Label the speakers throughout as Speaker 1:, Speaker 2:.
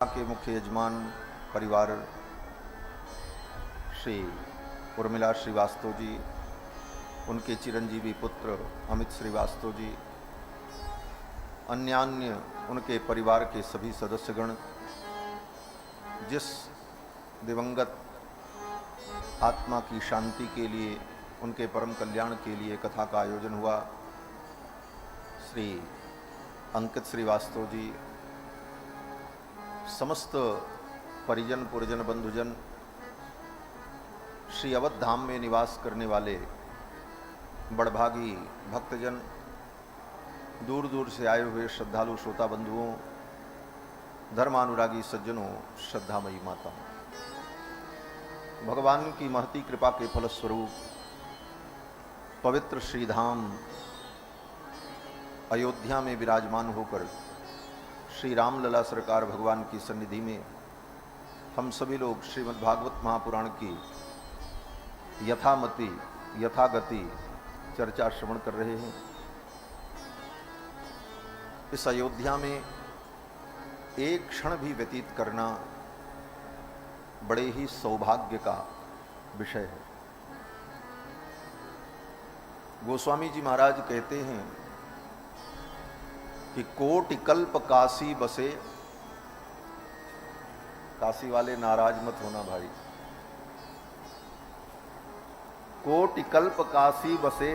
Speaker 1: के मुख्य यजमान परिवार श्री उर्मिला श्रीवास्तव जी, उनके चिरंजीवी पुत्र अमित श्रीवास्तव जी, अन्यान्य उनके परिवार के सभी सदस्यगण, जिस दिवंगत आत्मा की शांति के लिए, उनके परम कल्याण के लिए कथा का आयोजन हुआ, श्री अंकित श्रीवास्तव जी, समस्त परिजन पुरजन बंधुजन, श्री अवध धाम में निवास करने वाले बड़भागी भक्तजन, दूर दूर से आए हुए श्रद्धालु श्रोता बंधुओं, धर्मानुरागी सज्जनों, श्रद्धामयी माताओं, भगवान की महती कृपा के फलस्वरूप पवित्र श्रीधाम अयोध्या में विराजमान होकर श्री रामलला सरकार भगवान की सन्निधि में हम सभी लोग श्रीमद् भागवत महापुराण की यथामति यथागति चर्चा श्रवण कर रहे हैं। इस अयोध्या में एक क्षण भी व्यतीत करना बड़े ही सौभाग्य का विषय है। गोस्वामी जी महाराज कहते हैं कि कोटि कल्प काशी बसे, काशी वाले नाराज मत होना भाई, कोटि कल्प काशी बसे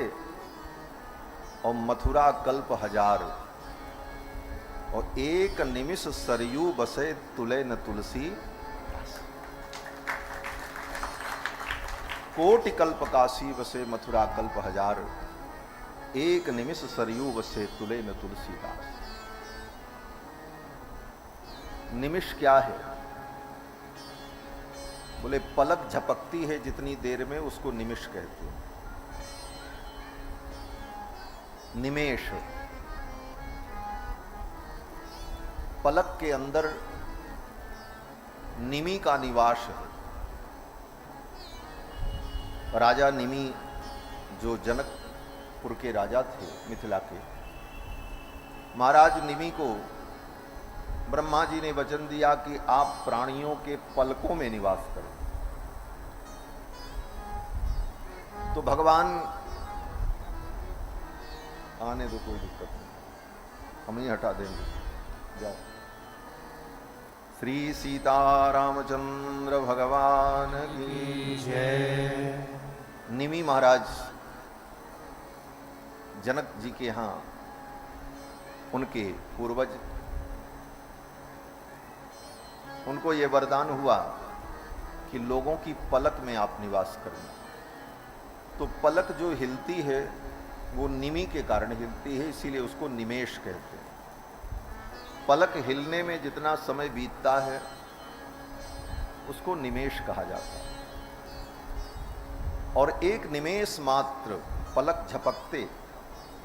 Speaker 1: और मथुरा कल्प हजार, और एक निमिष सरयू बसे तुले न तुलसी। कोटि कल्प काशी बसे मथुरा कल्प हजार, एक निमिष सरयू बसे तुले न तुलसीदास। निमिष क्या है? बोले पलक झपकती है जितनी देर में, उसको निमिष कहते हैं। निमेष, पलक के अंदर निमि का निवास है। राजा निमि जो जनकपुर के राजा थे, मिथिला के, महाराज निमि को ब्रह्मा जी ने वचन दिया कि आप प्राणियों के पलकों में निवास करें। तो भगवान, आने दो, कोई दिक्कत नहीं, हम ही हटा देंगे, जाओ। श्री सीता रामचंद्र भगवान की जय। निमि महाराज जनक जी के यहाँ, उनके पूर्वज, उनको ये वरदान हुआ कि लोगों की पलक में आप निवास करना। तो पलक जो हिलती है वो निमि के कारण हिलती है, इसीलिए उसको निमेष कहते हैं। पलक हिलने में जितना समय बीतता है उसको निमेष कहा जाता है। और एक निमेष मात्र पलक झपकते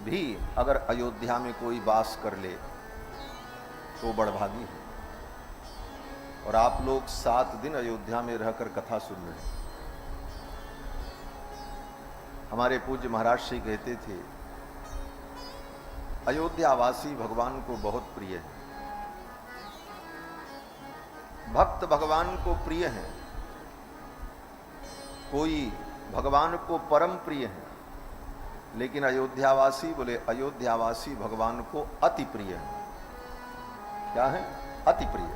Speaker 1: भी अगर अयोध्या में कोई वास कर ले तो बड़भागी है। और आप लोग 7 दिन अयोध्या में रहकर कथा सुन रहे हैं। हमारे पूज्य महाराज श्री कहते थे, अयोध्यावासी भगवान को बहुत प्रिय है, भक्त भगवान को प्रिय हैं, कोई भगवान को परम प्रिय है, लेकिन अयोध्यावासी, बोले अयोध्यावासी भगवान को अति प्रिय है। क्या है? अति प्रिय।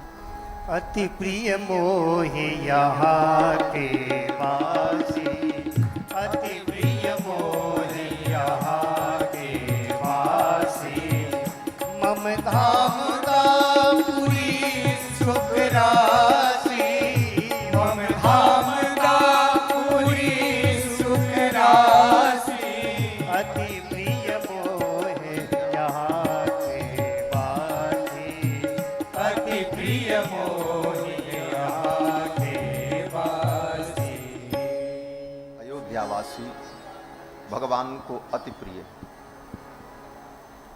Speaker 2: अति प्रिय मोहि यहाँ के वासी, अति प्रिय मोहि यहाँ के वासी, मम धाम का पुरी सुख राशि, मम धाम का पुरी सुख राशि, अति प्रिय मोहि यहाँ के वासी, अति प्रिय
Speaker 1: अयोध्यावासी भगवान को अति प्रिय है।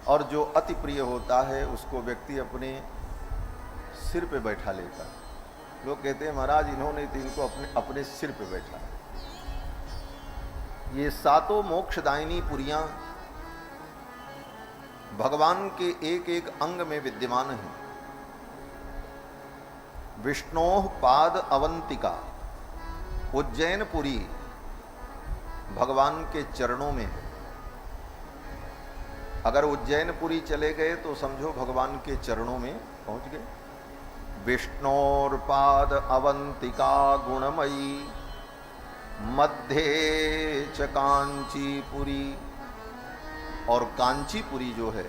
Speaker 1: और जो अति प्रिय होता है उसको व्यक्ति अपने सिर पे बैठा लेता है। लोग कहते हैं महाराज इन्होंने तो इनको अपने सिर पे बैठा। ये 7 मोक्षदायिनी पुरियां भगवान के एक एक अंग में विद्यमान हैं। विष्णोः पाद अवंतिका, उज्जैनपुरी भगवान के चरणों में है। अगर उज्जैनपुरी चले गए तो समझो भगवान के चरणों में पहुंच गए। विष्णोर्पाद अवंतिका गुणमयी, मध्य च कांचीपुरी, और कांचीपुरी जो है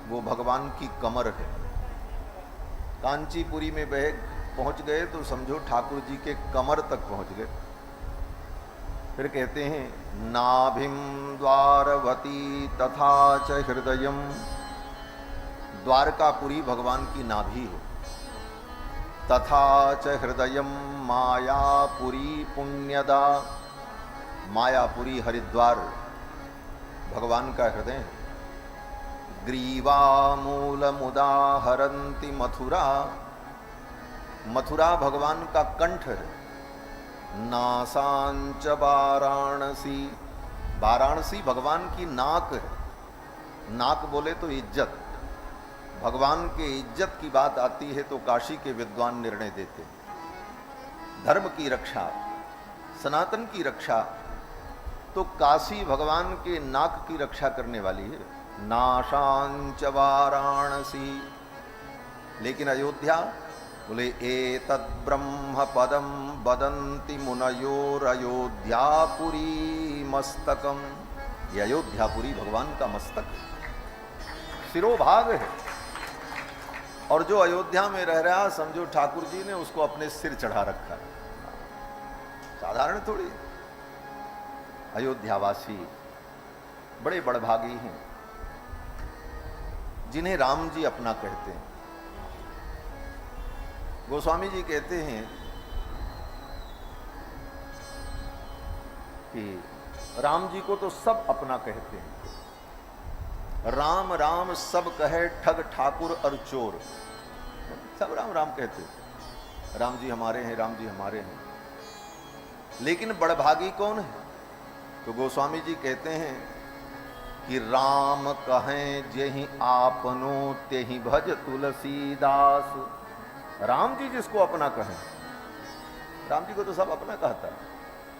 Speaker 1: वो भगवान की कमर है। कांचीपुरी में पहुंच गए तो समझो ठाकुर जी के कमर तक पहुंच गए। फिर कहते हैं नाभिम द्वारवती तथा च हृदयम, द्वारकापुरी भगवान की नाभि है। तथा च हृदयम मायापुरी पुण्यदा, मायापुरी हरिद्वार भगवान का हृदय है। ग्रीवा मूलमुदाहरन्ति मथुरा, मथुरा भगवान का कंठ है। नासांच वाराणसी, वाराणसी भगवान की नाक है। नाक बोले तो इज्जत, भगवान के इज्जत की बात आती है तो काशी के विद्वान निर्णय देते हैं। धर्म की रक्षा, सनातन की रक्षा, तो काशी भगवान के नाक की रक्षा करने वाली है। नाशांच वाराणसी, लेकिन अयोध्या बोले एतद् ब्रह्म पदम वदन्ति मुनयोरयोध्यापुरी मस्तकम, ये अयोध्यापुरी भगवान का मस्तक है, सिरोभाग है। और जो अयोध्या में रह रहा समझो ठाकुर जी ने उसको अपने सिर चढ़ा रखा है, साधारण थोड़ी। अयोध्यावासी बड़े बड़भागी हैं जिन्हें राम जी अपना कहते हैं। गोस्वामी जी कहते हैं कि राम जी को तो सब अपना कहते हैं। राम राम सब कहे ठग ठाकुर और चोर, सब राम राम कहते हैं। राम जी हमारे हैं, राम जी हमारे हैं। लेकिन बड़भागी कौन है? तो गोस्वामी जी कहते हैं कि राम कहें जेहि आपनो तेहि भज तुलसीदास। राम जी जिसको अपना कहें, राम जी को तो सब अपना कहता है,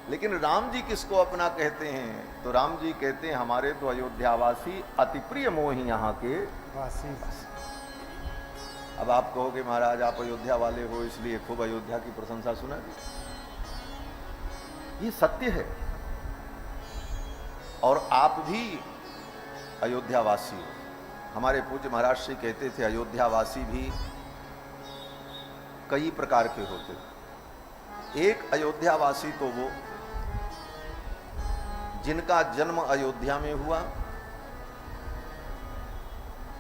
Speaker 1: लेकिन राम जी किसको अपना कहते हैं? तो राम जी कहते हैं हमारे तो अयोध्यावासी अति प्रिय मोहि यहाँ के वासी। अब आप कहोगे महाराज आप अयोध्या वाले हो इसलिए खूब अयोध्या की प्रशंसा सुना दी, ये सत्य है। और आप भी अयोध्यावासी हो। हमारे पूज्य महाराज श्री कहते थे अयोध्यावासी भी कई प्रकार के होते हैं। एक अयोध्यावासी तो वो जिनका जन्म अयोध्या में हुआ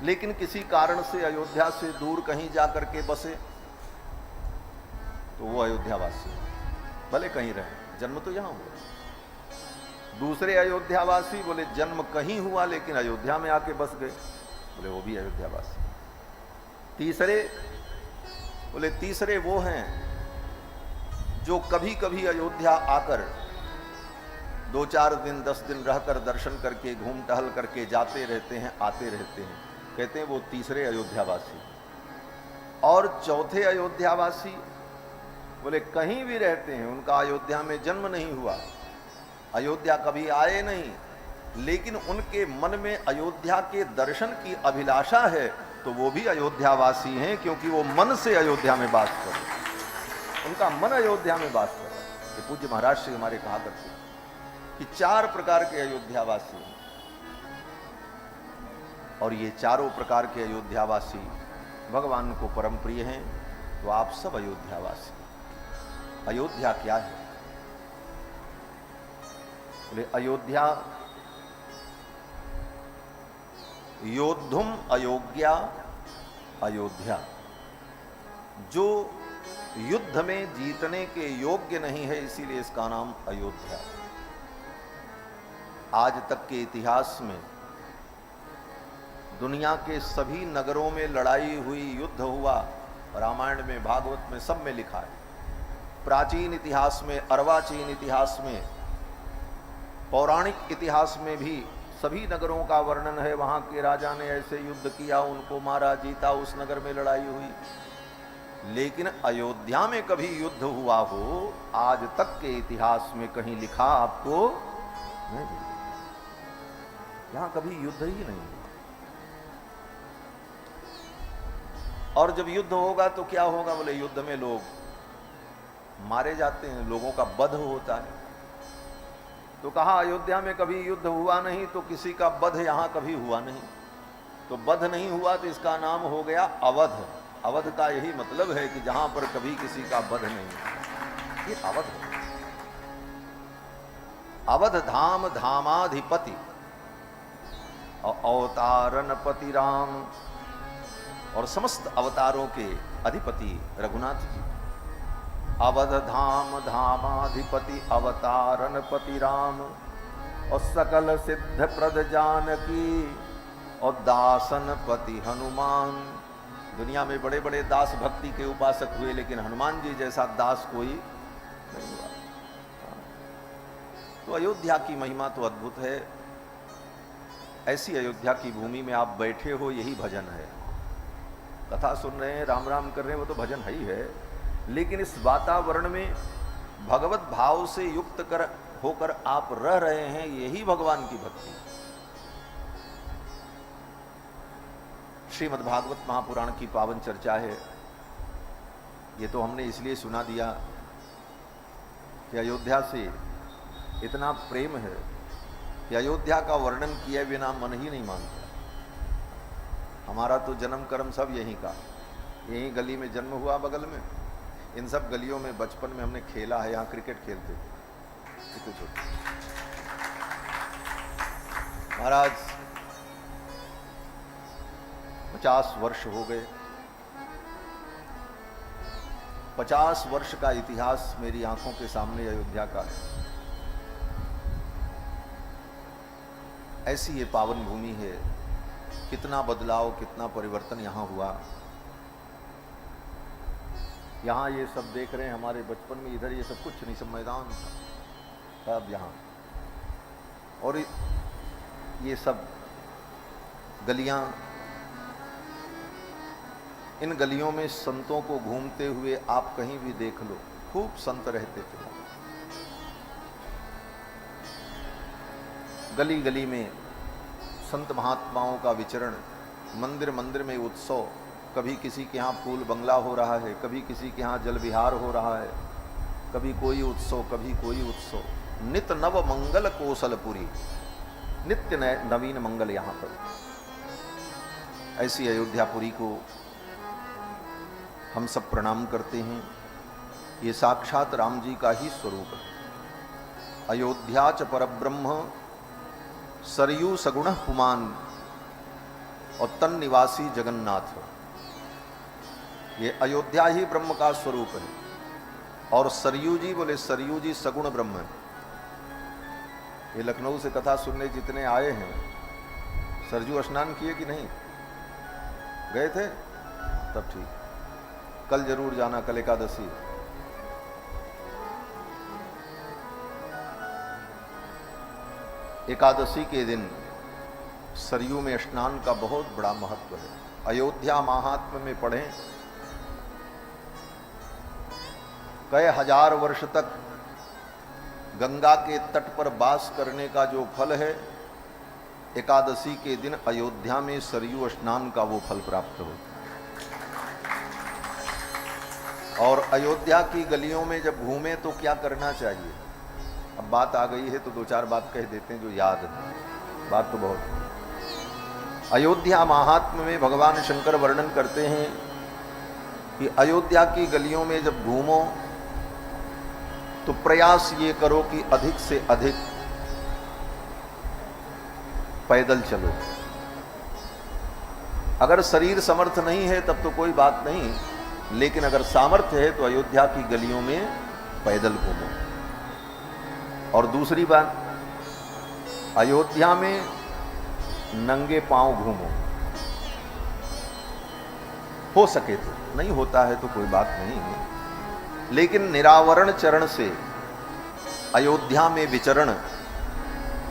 Speaker 1: लेकिन किसी कारण से अयोध्या से दूर कहीं जाकर के बसे, तो वो अयोध्यावासी भले कहीं रहे, जन्म तो यहां हुआ। दूसरे अयोध्यावासी बोले जन्म कहीं हुआ लेकिन अयोध्या में आके बस गए, बोले वो भी अयोध्यावासी। तीसरे वो हैं जो कभी कभी अयोध्या आकर 2-4 दिन 10 दिन रहकर दर्शन करके घूम टहल करके जाते रहते हैं, आते रहते हैं, कहते हैं वो तीसरे अयोध्यावासी। और चौथे अयोध्यावासी बोले कहीं भी रहते हैं, उनका अयोध्या में जन्म नहीं हुआ, अयोध्या कभी आए नहीं, लेकिन उनके मन में अयोध्या के दर्शन की अभिलाषा है, तो वो भी अयोध्यावासी हैं, क्योंकि वो मन से अयोध्या में वास कर रहे हैं, उनका मन अयोध्या में वास कर रहा है। ये पूज्य महाराज श्री हमारे कहा करते हैं कि 4 प्रकार के अयोध्यावासी हैं, और ये चारों प्रकार के अयोध्यावासी भगवान को परम प्रिय हैं। तो आप सब अयोध्यावासी। अयोध्या क्या है? बोले अयोध्या योद्धुम अयोग्या अयोध्या, जो युद्ध में जीतने के योग्य नहीं है, इसीलिए इसका नाम अयोध्या। आज तक के इतिहास में दुनिया के सभी नगरों में लड़ाई हुई, युद्ध हुआ, रामायण में, भागवत में, सब में लिखा है। प्राचीन इतिहास में, अर्वाचीन इतिहास में, पौराणिक इतिहास में भी सभी नगरों का वर्णन है। वहां के राजा ने ऐसे युद्ध किया, उनको मारा, जीता, उस नगर में लड़ाई हुई। लेकिन अयोध्या में कभी युद्ध हुआ हो आज तक के इतिहास में कहीं लिखा आपको नहीं मिलेगा। यहां कभी युद्ध ही नहीं हुआ। और जब युद्ध होगा तो क्या होगा, बोले युद्ध में लोग मारे जाते हैं, लोगों का वध होता है। तो कहा अयोध्या में कभी युद्ध हुआ नहीं तो किसी का वध यहां कभी हुआ नहीं। तो वध नहीं हुआ तो इसका नाम हो गया अवध। अवध का यही मतलब है कि जहां पर कभी किसी का वध नहीं, ये अवध है। अवध धाम धामाधिपति और अवतारन पति राम, और समस्त अवतारों के अधिपति रघुनाथ जी। अवध धाम धामाधिपति अवतारन पति राम, और सकल सिद्ध प्रद जानकी और दासन पति हनुमान। दुनिया में बड़े बड़े दास भक्ति के उपासक हुए, लेकिन हनुमान जी जैसा दास कोई नहीं हुआ। तो अयोध्या की महिमा तो अद्भुत है। ऐसी अयोध्या की भूमि में आप बैठे हो, यही भजन है। कथा सुन रहे हैं, राम राम कर रहे हैं, वो तो भजन है ही है। लेकिन इस वातावरण में भगवत भाव से युक्त होकर आप रह रहे हैं, यही भगवान की भक्ति। श्रीमद् भागवत महापुराण की पावन चर्चा है। ये तो हमने इसलिए सुना दिया कि अयोध्या से इतना प्रेम है कि अयोध्या का वर्णन किए बिना मन ही नहीं मानता। हमारा तो जन्म कर्म सब यहीं का, यहीं गली में जन्म हुआ, बगल में। इन सब गलियों में बचपन में हमने खेला है। यहाँ क्रिकेट खेलते थे छोटे छोटे। महाराज 50 वर्ष हो गए। 50 वर्ष का इतिहास मेरी आंखों के सामने अयोध्या का है। ऐसी ये पावन भूमि है। कितना बदलाव, कितना परिवर्तन यहाँ हुआ। यहाँ ये सब देख रहे हैं, हमारे बचपन में इधर ये सब कुछ नहीं, सब मैदान था। अब यहाँ और ये सब गलियाँ, इन गलियों में संतों को घूमते हुए आप कहीं भी देख लो, खूब संत रहते थे। गली गली में संत महात्माओं का विचरण, मंदिर मंदिर में उत्सव। कभी किसी के यहाँ फूल बंगला हो रहा है, कभी किसी के यहाँ जल विहार हो रहा है, कभी कोई उत्सव, कभी कोई उत्सव। नित नव मंगल कोसलपुरी, नित्य नवीन मंगल यहाँ पर। ऐसी अयोध्यापुरी को हम सब प्रणाम करते हैं। ये साक्षात राम जी का ही स्वरूप है। अयोध्या च परब्रह्म सरयू सगुण पुमान, और तन निवासी जगन्नाथ। ये अयोध्या ही ब्रह्म का स्वरूप है। और सरयू जी, बोले सरयू जी सगुण ब्रह्म है। ये लखनऊ से कथा सुनने जितने आए हैं, सरयू स्नान किए कि नहीं? गए थे? तब ठीक। कल जरूर जाना, कल एकादशी। एकादशी के दिन सरयू में स्नान का बहुत बड़ा महत्व है। अयोध्या महात्म्य में पढ़ें, कई हजार वर्ष तक गंगा के तट पर वास करने का जो फल है, एकादशी के दिन अयोध्या में सरयू स्नान का वो फल प्राप्त होता है। और अयोध्या की गलियों में जब घूमे तो क्या करना चाहिए? अब बात आ गई है तो दो चार बात कह देते हैं जो याद है। बात तो बहुत। अयोध्या महात्म्य में भगवान शंकर वर्णन करते हैं कि अयोध्या की गलियों में जब घूमो तो प्रयास ये करो कि अधिक से अधिक पैदल चलो। अगर शरीर समर्थ नहीं है तब तो कोई बात नहीं, लेकिन अगर सामर्थ्य है तो अयोध्या की गलियों में पैदल घूमो। और दूसरी बात, अयोध्या में नंगे पांव घूमो, हो सके तो। नहीं होता है तो कोई बात नहीं है, लेकिन निरावरण चरण से अयोध्या में विचरण,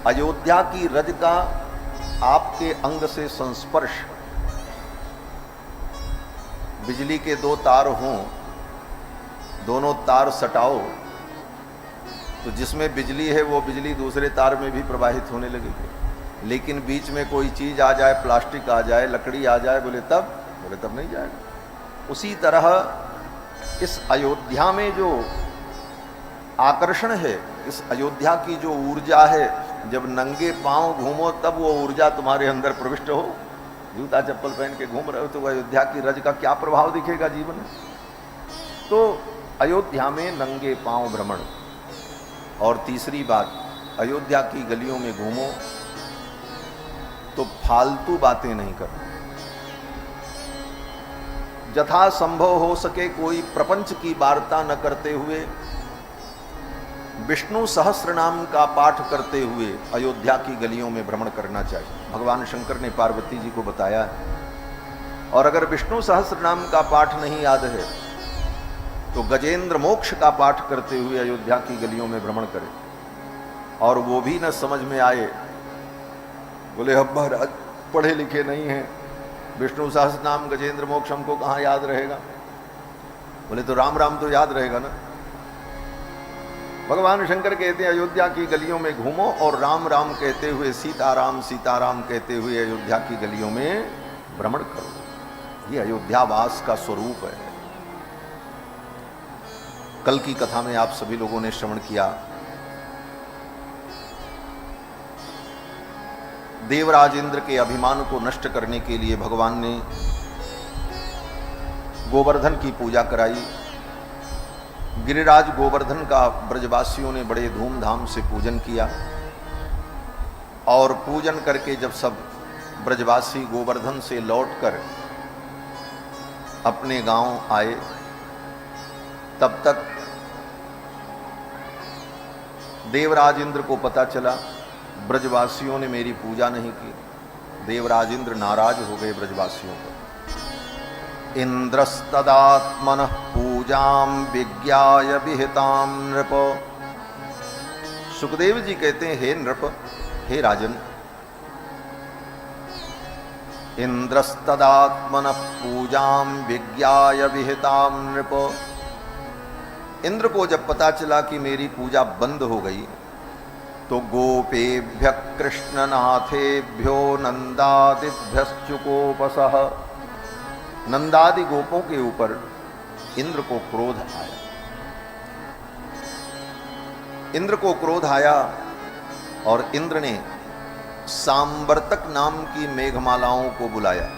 Speaker 1: अयोध्या की रज का आपके अंग से संस्पर्श बिजली के दो तार हों, दोनों तार सटाओ तो जिसमें बिजली है वो बिजली दूसरे तार में भी प्रवाहित होने लगेगी। लेकिन बीच में कोई चीज़ आ जाए, प्लास्टिक आ जाए, लकड़ी आ जाए, बोले तब नहीं जाएगा। उसी तरह इस अयोध्या में जो आकर्षण है, इस अयोध्या की जो ऊर्जा है, जब नंगे पांव घूमो तब वो ऊर्जा तुम्हारे अंदर प्रविष्ट हो। जूता चप्पल पहन के घूम रहे हो तो अयोध्या की रज का क्या प्रभाव दिखेगा जीवन में। तो अयोध्या में नंगे पांव भ्रमण। और तीसरी बात, अयोध्या की गलियों में घूमो तो फालतू बातें नहीं करो। यथा संभव हो सके कोई प्रपंच की वार्ता न करते हुए विष्णु सहस्त्र नाम का पाठ करते हुए अयोध्या की गलियों में भ्रमण करना चाहिए। भगवान शंकर ने पार्वती जी को बताया है। और अगर विष्णु सहस्त्र नाम का पाठ नहीं याद है तो गजेंद्र मोक्ष का पाठ करते हुए अयोध्या की गलियों में भ्रमण करें। और वो भी न समझ में आए, बोले अब महाराज पढ़े लिखे नहीं हैं, विष्णु सहस्त्र नाम गजेंद्र मोक्ष हमको कहाँ याद रहेगा। बोले तो राम राम तो याद रहेगा ना। भगवान शंकर कहते हैं अयोध्या की गलियों में घूमो और राम राम कहते हुए, सीताराम सीताराम कहते हुए अयोध्या की गलियों में भ्रमण करो। ये अयोध्यावास का स्वरूप है। कल की कथा में आप सभी लोगों ने श्रवण किया, देवराज इंद्र के अभिमान को नष्ट करने के लिए भगवान ने गोवर्धन की पूजा कराई। गिरिराज गोवर्धन का ब्रजवासियों ने बड़े धूमधाम से पूजन किया। और पूजन करके जब सब ब्रजवासी गोवर्धन से लौटकर अपने गांव आए, तब तक देवराज इंद्र को पता चला ब्रजवासियों ने मेरी पूजा नहीं की। देवराज इंद्र नाराज हो गए ब्रजवासियों पर। इंद्रस्तदात्मनः पूजां विज्ञाय विहितां नृप। सुखदेव जी कहते हैं, हे नृप, हे राजन, इंद्रस्तदात्मनः पूजां विज्ञाय विहितां नृप। इंद्र को जब पता चला कि मेरी पूजा बंद हो गई तो गोपेभ्य कृष्णनाथेभ्यो नंदादिभ्यश्चुकोपसः। नंदादि गोपों के ऊपर इंद्र को क्रोध आया। इंद्र को क्रोध आया और इंद्र ने सांवर्तक नाम की मेघमालाओं को बुलाया।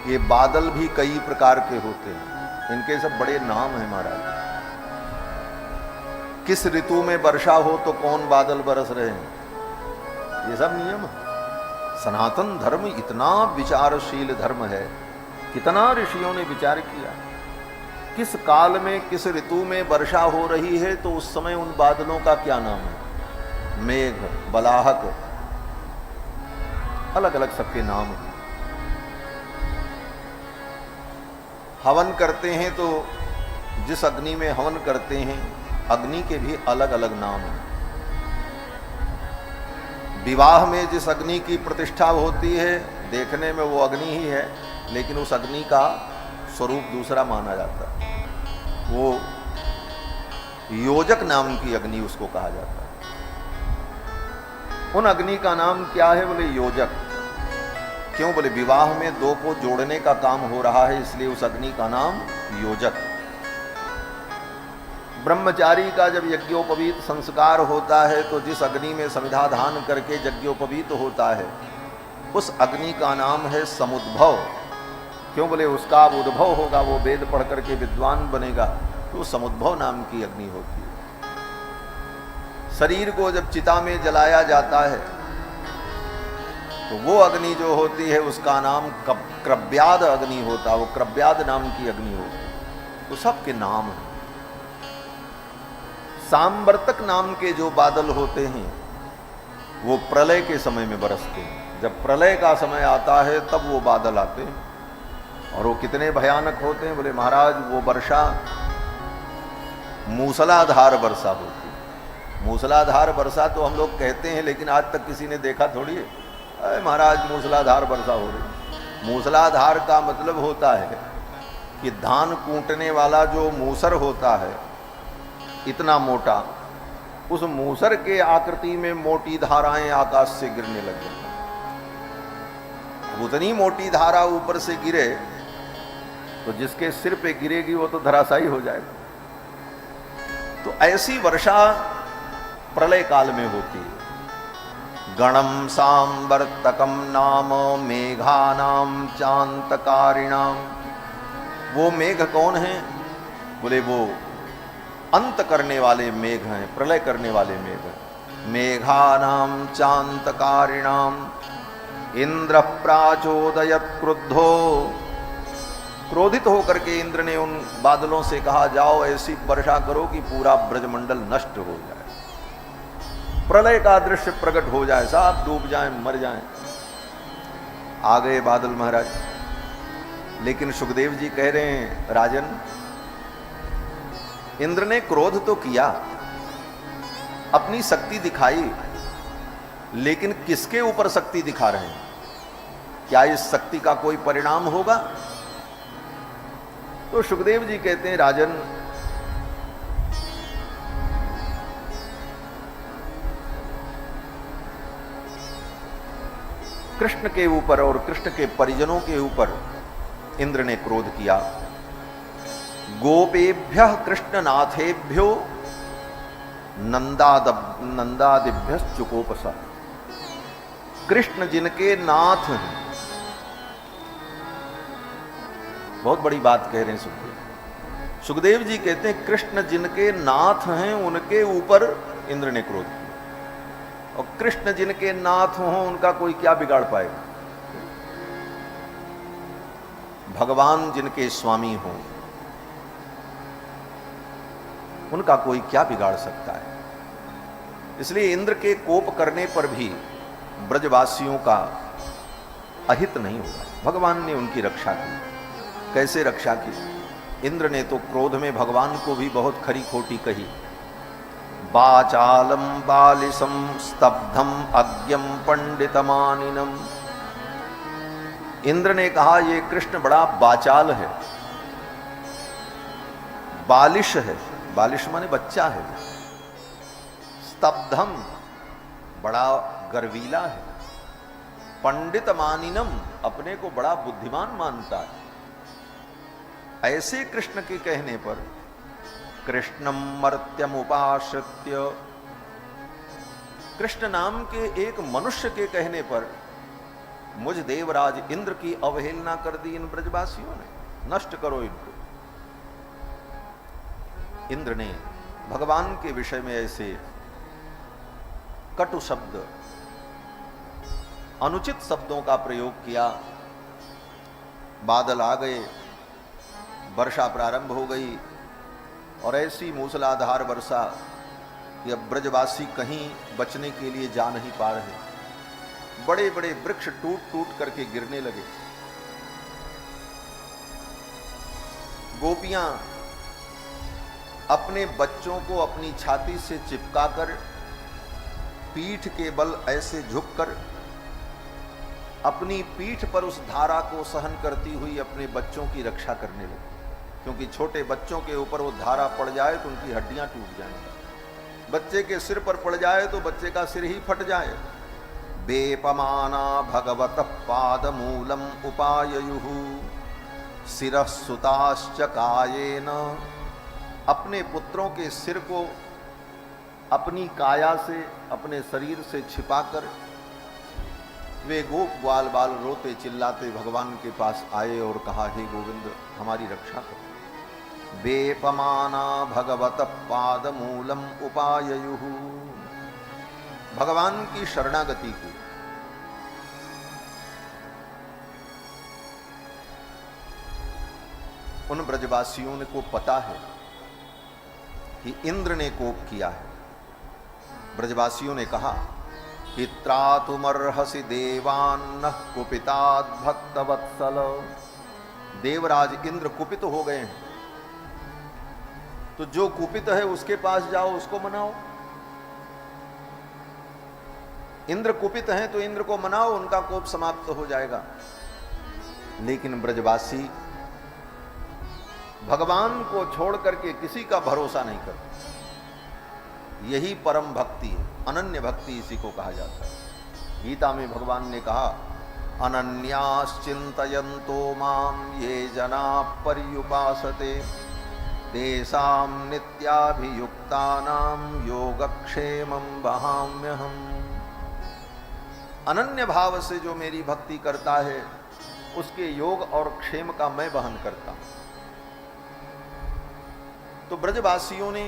Speaker 1: ये बादल भी कई प्रकार के होते हैं, इनके सब बड़े नाम हैं महाराज। किस ऋतु में वर्षा हो तो कौन बादल बरस रहे हैं, ये सब नियम है। सनातन धर्म इतना विचारशील धर्म है, कितना ऋषियों ने विचार किया। किस काल में किस ऋतु में वर्षा हो रही है तो उस समय उन बादलों का क्या नाम है, मेघ, बलाहक, अलग अलग सबके नाम हैं। हवन करते हैं तो जिस अग्नि में हवन करते हैं, अग्नि के भी अलग अलग नाम हैं। विवाह में जिस अग्नि की प्रतिष्ठा होती है, देखने में वो अग्नि ही है, लेकिन उस अग्नि का स्वरूप दूसरा माना जाता है। वो योजक नाम की अग्नि उसको कहा जाता है। उन अग्नि का नाम क्या है, बोले योजक। क्यों, बोले विवाह में दो को जोड़ने का काम हो रहा है, इसलिए उस अग्नि का नाम योजक। ब्रह्मचारी का जब यज्ञोपवीत संस्कार होता है तो जिस अग्नि में समिधाधान करके यज्ञोपवीत होता है, उस अग्नि का नाम है समुद्भव। क्यों, बोले उसका अब उद्भव होगा, वो वेद पढ़ करके विद्वान बनेगा, तो समुद्भव नाम की अग्नि होती है। शरीर को जब चिता में जलाया जाता है तो वो अग्नि जो होती है उसका नाम क्रव्याद अग्नि होता है, वो क्रव्याद नाम की अग्नि होती है। तो सबके नाम है। सांवर्तक नाम के जो बादल होते हैं वो प्रलय के समय में बरसते हैं। जब प्रलय का समय आता है तब वो बादल आते हैं। और वो कितने भयानक होते हैं, बोले महाराज वो वर्षा मूसलाधार वर्षा होती है। मूसलाधार वर्षा तो हम लोग कहते हैं, लेकिन आज तक किसी ने देखा थोड़ी है। अरे महाराज मूसलाधार वर्षा हो रही, मूसलाधार का मतलब होता है कि धान कूटने वाला जो मूसर होता है इतना मोटा, उस मूसर के आकृति में मोटी धाराएं आकाश से गिरने लग गई। उतनी मोटी धारा ऊपर से गिरे तो जिसके सिर पे गिरेगी वो तो धराशायी हो जाएगा। तो ऐसी वर्षा प्रलय काल में होती है। गणम सांवर्तकम नाम मेघानाम चांतकारिणाम। वो मेघ कौन है? बोले वो अंत करने वाले मेघ हैं, प्रलय करने वाले मेघ हैं। मेघानाम चांतकारिणाम इंद्र प्राचोदयत क्रुद्धो। क्रोधित होकर के इंद्र ने उन बादलों से कहा, जाओ ऐसी वर्षा करो कि पूरा ब्रजमंडल नष्ट हो जाए, प्रलय का दृश्य प्रकट हो जाए, सब डूब जाएं, मर जाएं। आ गए बादल महाराज। लेकिन सुखदेव जी कह रहे हैं, राजन इंद्र ने क्रोध तो किया, अपनी शक्ति दिखाई, लेकिन किसके ऊपर शक्ति दिखा रहे हैं? क्या इस शक्ति का कोई परिणाम होगा? तो सुखदेव जी कहते हैं, राजन कृष्ण के ऊपर और कृष्ण के परिजनों के ऊपर इंद्र ने क्रोध किया। गोपेभ्य कृष्णनाथेभ्यो नंदादिभ्य चुकोपसा। कृष्ण जिनके नाथ हैं, बहुत बड़ी बात कह रहे हैं सुखदेव। सुखदेव जी कहते हैं कृष्ण जिनके नाथ हैं उनके ऊपर इंद्र ने क्रोध किया, और कृष्ण जिनके नाथ हों उनका कोई क्या बिगाड़ पाएगा? भगवान जिनके स्वामी हों उनका कोई क्या बिगाड़ सकता है? इसलिए इंद्र के कोप करने पर भी ब्रजवासियों का अहित नहीं हुआ। भगवान ने उनकी रक्षा की। कैसे रक्षा की? इंद्र ने तो क्रोध में भगवान को भी बहुत खरी खोटी कही। बाचालम बालिसम स्तब्धम अज्ञम पंडितमानिनम। इंद्र ने कहा, ये कृष्ण बड़ा बाचाल है, बालिश है, बालिश माने बच्चा है, स्तब्धम बड़ा गर्वीला है, पंडित मानिनम अपने को बड़ा बुद्धिमान मानता है। ऐसे कृष्ण के कहने पर कृष्णम मर्त्यम उपाश्रित्य, कृष्ण नाम के एक मनुष्य के कहने पर मुझ देवराज इंद्र की अवहेलना कर दी इन ब्रजवासियों ने। नष्ट करो इनको। इंद्र ने भगवान के विषय में ऐसे कटु शब्द, अनुचित शब्दों का प्रयोग किया। बादल आ गए, वर्षा प्रारंभ हो गई, और ऐसी मूसलाधार वर्षा कि अब ब्रजवासी कहीं बचने के लिए जा नहीं पा रहे। बड़े बड़े वृक्ष टूट टूट करके गिरने लगे। गोपियां अपने बच्चों को अपनी छाती से चिपकाकर पीठ के बल ऐसे झुककर अपनी पीठ पर उस धारा को सहन करती हुई अपने बच्चों की रक्षा करने लगी। क्योंकि छोटे बच्चों के ऊपर वो धारा पड़ जाए तो उनकी हड्डियां टूट जाएंगी। बच्चे के सिर पर पड़ जाए तो बच्चे का सिर ही फट जाए। बेपमाना भगवत पादमूलम उपाययुः सिरः सुताश्च कायेन। अपने पुत्रों के सिर को अपनी काया से, अपने शरीर से छिपाकर वे गोप ग्वाल बाल रोते चिल्लाते भगवान के पास आए और कहा, हे गोविंद हमारी रक्षा करो। बेपमाना भगवत पादमूलम उपाययुः, भगवान की शरणागति की। उन ब्रजवासियों को पता है कि इंद्र ने कोप किया है। ब्रजवासियों ने कहा, पित्रातुमर्हसि देवान्न कुपितात् भक्तवत्सल। देवराज इंद्र कुपित हो गए हैं, तो जो कुपित है उसके पास जाओ, उसको मनाओ। इंद्र कुपित हैं तो इंद्र को मनाओ, उनका कोप समाप्त हो जाएगा। लेकिन ब्रजवासी भगवान को छोड़ करके किसी का भरोसा नहीं करते। यही परम भक्ति है, अनन्य भक्ति इसी को कहा जाता है। गीता में भगवान ने कहा, अनन्याश्चिन्तयन्तो माम ये जना पर्युपासते तेषां नित्याभियुक्तानां योगक्षेमं वहाम्यहम्। अनन्य भाव से जो मेरी भक्ति करता है उसके योग और क्षेम का मैं वहन करता हूं। तो ब्रजवासियों ने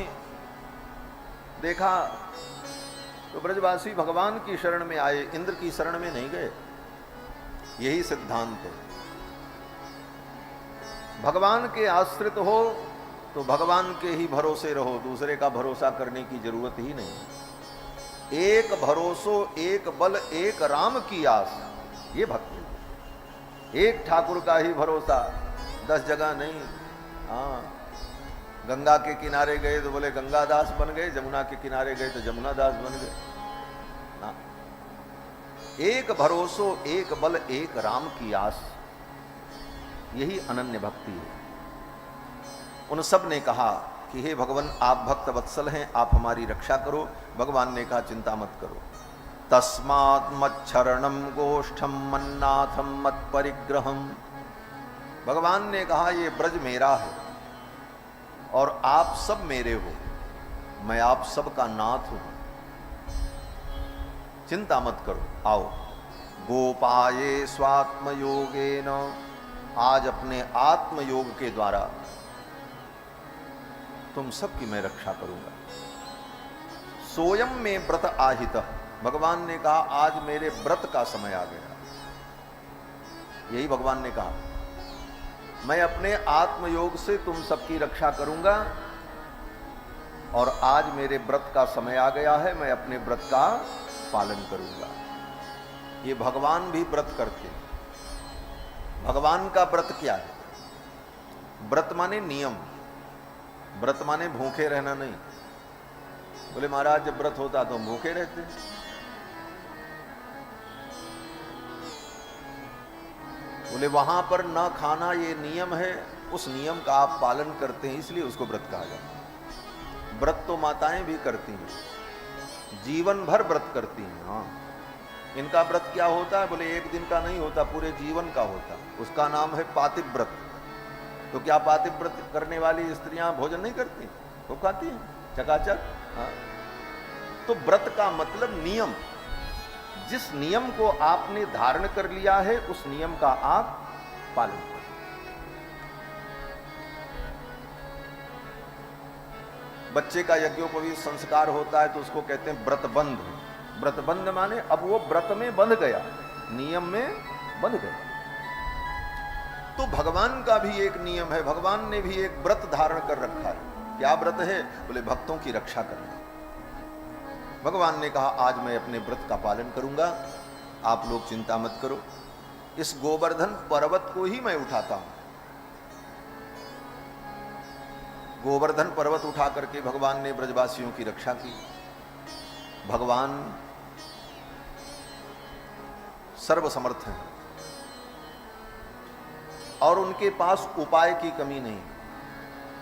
Speaker 1: देखा तो ब्रजवासी भगवान की शरण में आए, इंद्र की शरण में नहीं गए। यही सिद्धांत है, भगवान के आश्रित हो तो भगवान के ही भरोसे रहो, दूसरे का भरोसा करने की जरूरत ही नहीं। एक भरोसो एक बल एक राम की आस, ये भक्ति। एक ठाकुर का ही भरोसा, 10 जगह नहीं। हाँ, गंगा के किनारे गए तो बोले गंगादास बन गए, जमुना के किनारे गए तो जमुना दास बन गए ना। एक भरोसो एक बल एक राम की आस, यही अनन्य भक्ति है। उन सब ने कहा कि हे भगवान, आप भक्त वत्सल हैं, आप हमारी रक्षा करो। भगवान ने कहा चिंता मत करो। तस्मात् मच्छरणम गोष्ठम मन्नाथम मत परिग्रहम। भगवान ने कहा ये ब्रज मेरा है और आप सब मेरे हो, मैं आप सब का नाथ हूं, चिंता मत करो। आओ, गोपाये स्वात्मयोगेन, आज अपने आत्मयोग के द्वारा तुम सबकी मैं रक्षा करूंगा। सोयम में व्रत आहित, भगवान ने कहा आज मेरे व्रत का समय आ गया। यही भगवान ने कहा, मैं अपने आत्मयोग से तुम सबकी रक्षा करूंगा और आज मेरे व्रत का समय आ गया है, मैं अपने व्रत का पालन करूंगा। ये भगवान भी व्रत करते हैं। भगवान का व्रत क्या है? व्रत माने नियम, व्रत माने भूखे रहना नहीं। बोले महाराज जब व्रत होता तो हम भूखे रहते। बोले वहां पर न खाना ये नियम है, उस नियम का आप पालन करते हैं इसलिए उसको व्रत कहा जाता है। व्रत तो माताएं भी करती हैं, जीवन भर व्रत करती हैं। हाँ, इनका व्रत क्या होता है? बोले एक दिन का नहीं होता, पूरे जीवन का होता। उसका नाम है पातिव्रत। तो क्या पातिव्रत करने वाली स्त्रियां भोजन नहीं करती? वो खाती हैं चकाचक। हाँ, तो व्रत का मतलब नियम। जिस नियम को आपने धारण कर लिया है उस नियम का आप पालन करें। बच्चे का यज्ञोपवीत संस्कार होता है तो उसको कहते हैं व्रतबंध। व्रतबंध माने अब वो व्रत में बंध गया, नियम में बंध गया। तो भगवान का भी एक नियम है, भगवान ने भी एक व्रत धारण कर रखा है। क्या व्रत है? बोले भक्तों की रक्षा करना। भगवान ने कहा आज मैं अपने व्रत का पालन करूंगा, आप लोग चिंता मत करो। इस गोवर्धन पर्वत को ही मैं उठाता हूं। गोवर्धन पर्वत उठा करके भगवान ने ब्रजवासियों की रक्षा की। भगवान सर्वसमर्थ हैं और उनके पास उपाय की कमी नहीं।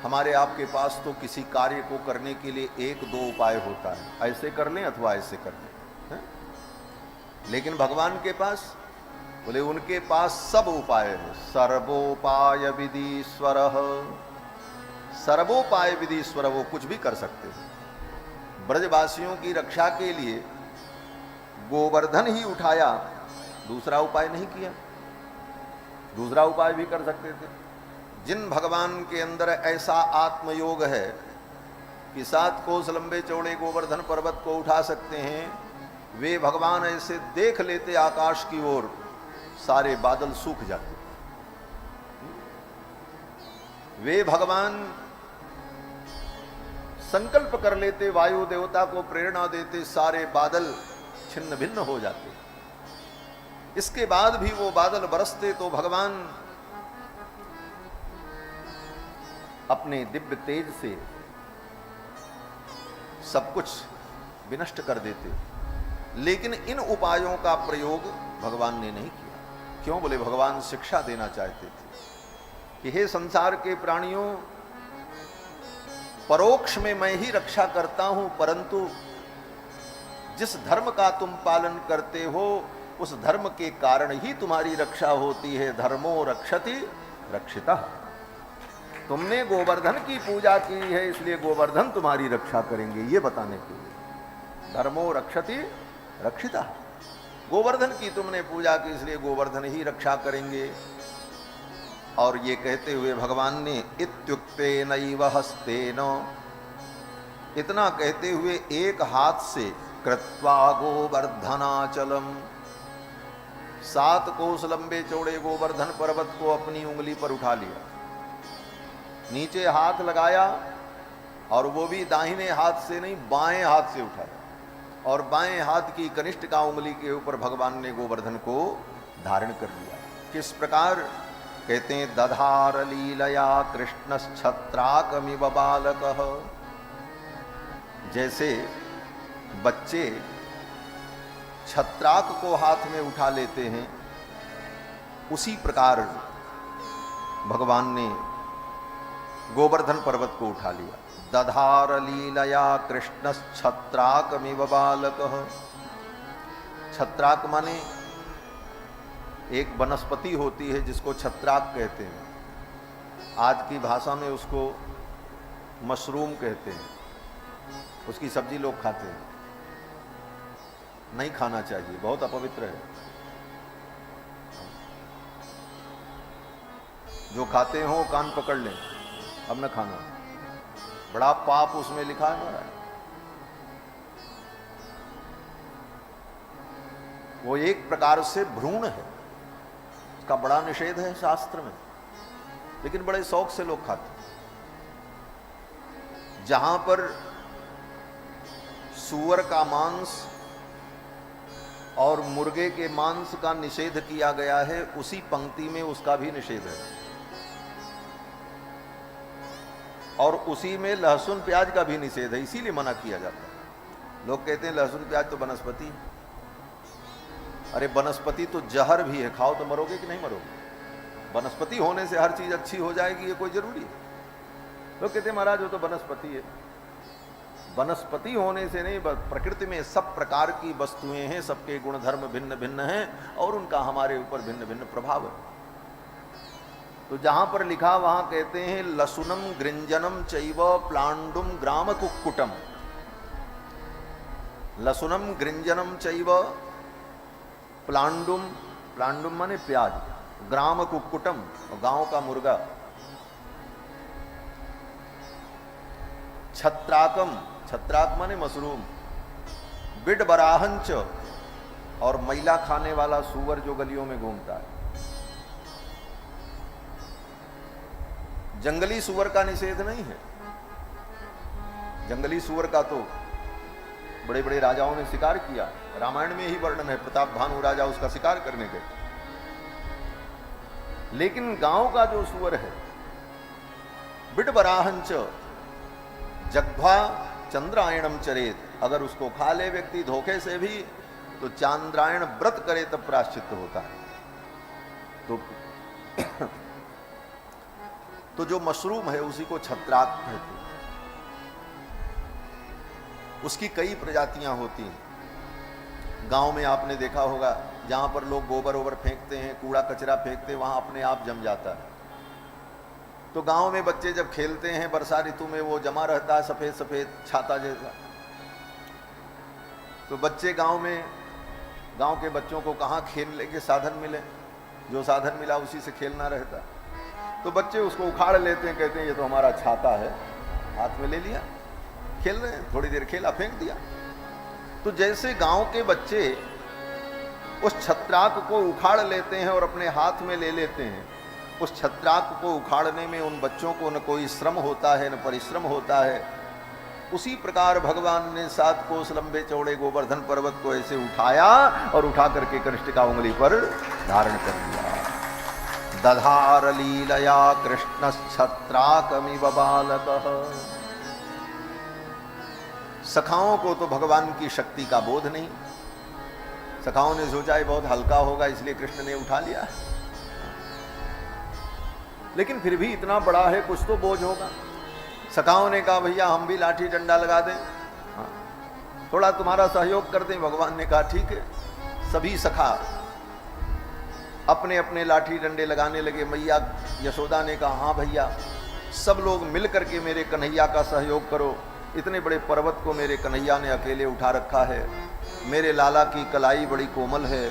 Speaker 1: हमारे आपके पास तो किसी कार्य को करने के लिए 1-2 उपाय होता है, ऐसे कर लें अथवा ऐसे कर लें, लेकिन भगवान के पास, बोले उनके पास सब उपाय है। सर्वोपाय विधीश्वर, सर्वोपाय विधीश्वर, वो कुछ भी कर सकते हैं। ब्रजवासियों की रक्षा के लिए गोवर्धन ही उठाया, दूसरा उपाय नहीं किया। दूसरा उपाय भी कर सकते थे। जिन भगवान के अंदर ऐसा आत्मयोग है कि 7 कोस लंबे चौड़े गोवर्धन पर्वत को उठा सकते हैं, वे भगवान ऐसे देख लेते आकाश की ओर, सारे बादल सूख जाते। वे भगवान संकल्प कर लेते, वायु देवता को प्रेरणा देते, सारे बादल छिन्न भिन्न हो जाते। इसके बाद भी वो बादल बरसते तो भगवान अपने दिव्य तेज से सब कुछ विनष्ट कर देते। लेकिन इन उपायों का प्रयोग भगवान ने नहीं किया। क्यों? बोले भगवान शिक्षा देना चाहते थे कि हे संसार के प्राणियों, परोक्ष में मैं ही रक्षा करता हूं, परंतु जिस धर्म का तुम पालन करते हो उस धर्म के कारण ही तुम्हारी रक्षा होती है। धर्मो रक्षति रक्षिता। तुमने गोवर्धन की पूजा की है इसलिए गोवर्धन तुम्हारी रक्षा करेंगे, ये बताने के लिए। धर्मो रक्षति रक्षिता। गोवर्धन की तुमने पूजा की इसलिए गोवर्धन ही रक्षा करेंगे। और ये कहते हुए भगवान ने इत्युक्ते नैव हस्तेन, इतना कहते हुए एक हाथ से कृत्वा गोवर्धनाचलम, 7 कोस लंबे चौड़े गोवर्धन पर्वत को अपनी उंगली पर उठा लिया, नीचे हाथ लगाया और वो भी दाहिने हाथ से नहीं बाएं हाथ से उठाया, और बाएं हाथ की कनिष्ठ का उंगली के ऊपर भगवान ने गोवर्धन को धारण कर लिया। किस प्रकार? कहते हैं दधार लीलया कृष्णश्छत्राकमिव बालकः। जैसे बच्चे छत्राक को हाथ में उठा लेते हैं, उसी प्रकार भगवान ने गोवर्धन पर्वत को उठा लिया। दधार लीलया कृष्णश्छत्राकमिव बालकः। छत्राक माने एक वनस्पति होती है जिसको छत्राक कहते हैं। आज की भाषा में उसको मशरूम कहते हैं। उसकी सब्जी लोग खाते हैं, नहीं खाना चाहिए, बहुत अपवित्र है। जो खाते हो कान पकड़ लें, अब न खाना, बड़ा पाप उसमें लिखा है महाराज। वो एक प्रकार से भ्रूण है, उसका बड़ा निषेध है शास्त्र में, लेकिन बड़े शौक से लोग खाते हैं। जहां पर सूअर का मांस और मुर्गे के मांस का निषेध किया गया है, उसी पंक्ति में उसका भी निषेध है, और उसी में लहसुन प्याज का भी निषेध है, इसीलिए मना किया जाता है। लोग कहते हैं लहसुन प्याज तो वनस्पति है। अरे वनस्पति तो जहर भी है, खाओ तो मरोगे कि नहीं मरोगे? वनस्पति होने से हर चीज अच्छी हो जाएगी ये कोई जरूरी है? लोग कहते हैं महाराज वो तो वनस्पति है। वनस्पति होने से नहीं, प्रकृति में सब प्रकार की वस्तुएं हैं, सबके गुण धर्म भिन्न भिन्न हैं और उनका हमारे ऊपर भिन्न भिन्न प्रभाव है। तो जहां पर लिखा वहां कहते हैं लसुनम गृंजनम चैव प्लांडुम ग्राम कुक्कुटम। लसुनम गृंजनम चैव प्लांडुम, प्लांडुम माने प्याज, ग्राम कुक्कुटम गांव का मुर्गा, छत्राकम, छत्राक माने मशरूम, बिड बराहंच और मैला खाने वाला सूअर जो गलियों में घूमता है। जंगली सूअर का निषेध नहीं है। जंगली सूअर का तो बड़े बड़े राजाओं ने शिकार किया, रामायण में ही वर्णन है, प्रताप भानु राजा उसका शिकार करने गए। लेकिन गांव का जो सूअर है, बिड बराहंच जग्भा चंद्रायणम चरेत, अगर उसको खा ले व्यक्ति धोखे से भी तो चांद्रायण व्रत करे तब प्रायश्चित्त होता है। तो जो मशरूम है उसी को छत्राक कहते हैं। उसकी कई प्रजातियां होती हैं। गांव में आपने देखा होगा जहां पर लोग गोबर ओबर फेंकते हैं, कूड़ा कचरा फेंकते हैं, वहां अपने आप जम जाता है। तो गांव में बच्चे जब खेलते हैं वर्षा ऋतु में, वो जमा रहता है सफेद सफेद छाता जैसा। तो बच्चे गांव में, गांव के बच्चों को कहाँ खेलने के साधन मिले, जो साधन मिला उसी से खेलना रहता। तो बच्चे उसको उखाड़ लेते हैं, कहते हैं ये तो हमारा छाता है, हाथ में ले लिया, खेल रहे हैं, थोड़ी देर खेला फेंक दिया। तो जैसे गांव के बच्चे उस छत्राक को उखाड़ लेते हैं और अपने हाथ में ले लेते हैं, उस छत्राक को उखाड़ने में उन बच्चों को न कोई श्रम होता है न परिश्रम होता है। उसी प्रकार भगवान ने 7 कोस लंबे चौड़े गोवर्धन पर्वत को ऐसे उठाया और उठा करके कनिष्ठिका उंगली पर धारण कर दिया। दधार लीलया कृष्णश्छत्राकमिव बालकः। सखाओं को तो भगवान की शक्ति का बोध नहीं। सखाओं ने सोचा ये बहुत हल्का होगा इसलिए कृष्ण ने उठा लिया। लेकिन फिर भी इतना बड़ा है, कुछ तो बोझ होगा। सखाओं ने कहा भैया हम भी लाठी डंडा लगा दें, हाँ, थोड़ा तुम्हारा सहयोग कर दें। भगवान ने कहा ठीक है। सभी सखा अपने अपने लाठी डंडे लगाने लगे। मैया यशोदा ने कहा हाँ भैया, सब लोग मिल करके मेरे कन्हैया का सहयोग करो। इतने बड़े पर्वत को मेरे कन्हैया ने अकेले उठा रखा है। मेरे लाला की कलाई बड़ी कोमल है,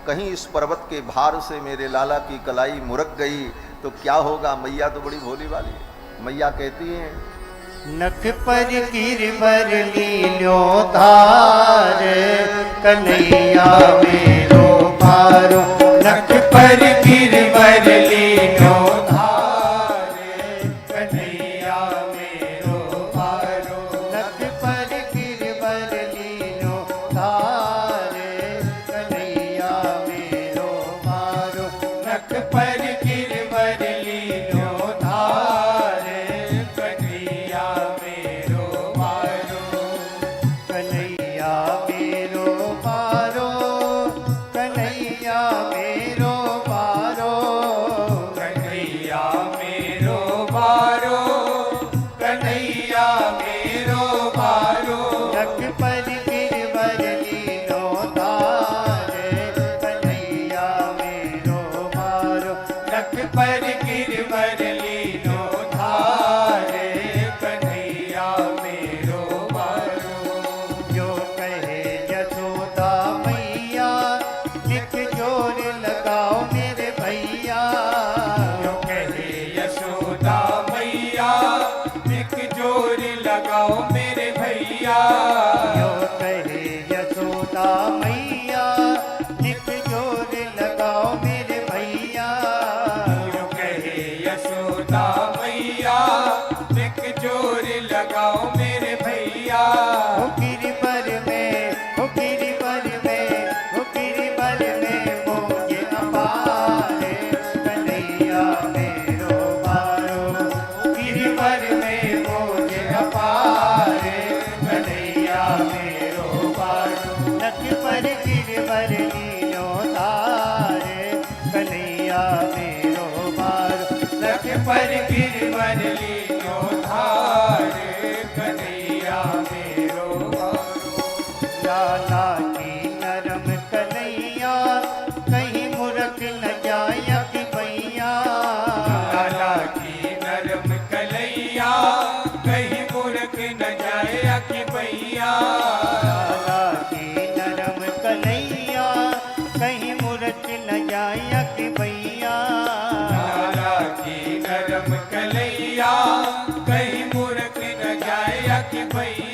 Speaker 1: कहीं इस पर्वत के भार से मेरे लाला की कलाई मुरक गई तो क्या होगा। मैया तो बड़ी भोली वाली है। मैया कहती हैं
Speaker 2: नख पर गिरवर लीलो धार, कन्हैया मेरो पारो। नख पर गिरवर लीलो धार, कन्हैया मेरो पारो। नख पर गिरवर लीलो धार, कन्हैया मेरो पारो। नख पर गिरवर लीलो धार, कन्हैया मेरो पारो। कन्हैया मेरो पारो, कन्हैया मेरो पारो। कन्हैया मेरो पारो, कन्हैया मेरो पारो। नख पर गिरवर लीलो धार, कन्हैया मेरो पारो। नख पर गिरवर लीलो धार, कन्हैया मेरो पारो। जो कहे यशोदा मैया, लिख जोर लगाओ मेरे भैया।
Speaker 3: जो कहे यशोदा मैया, एक जोर लगाओ मेरे भैया।
Speaker 2: जो कहे यशोदा मैया, लिख जोर लगाओ मेरे भैया।
Speaker 3: जो कहे यशोदा मैया, एक जोर लगाओ मेरे भैया।
Speaker 2: हो गिरिवर में, हो गिरिवर में, हो गिरिवर में मोगे अपार, कन्हैया मेरो पारो। गिरिवर में मोगे अपार, कन्हैया मेरो पारो। नख पर गिरवर लीलो धार, कन्हैया मेरो पारो।
Speaker 3: नख पर गिरवर लीलो धार, कन्हैया मेरो पारो।
Speaker 2: लाला की नरम कन्हैया, कहीं मुरक न जाए कि भैया।
Speaker 3: लाला की नरम कलैया, कहीं मुरक न जाए कि भैया।
Speaker 2: लाला की नरम कन्हैया, कहीं मुरक न जाए कि भैया।
Speaker 3: लाला की नरम कलैया, कहीं मुरक न जाए कि भैया।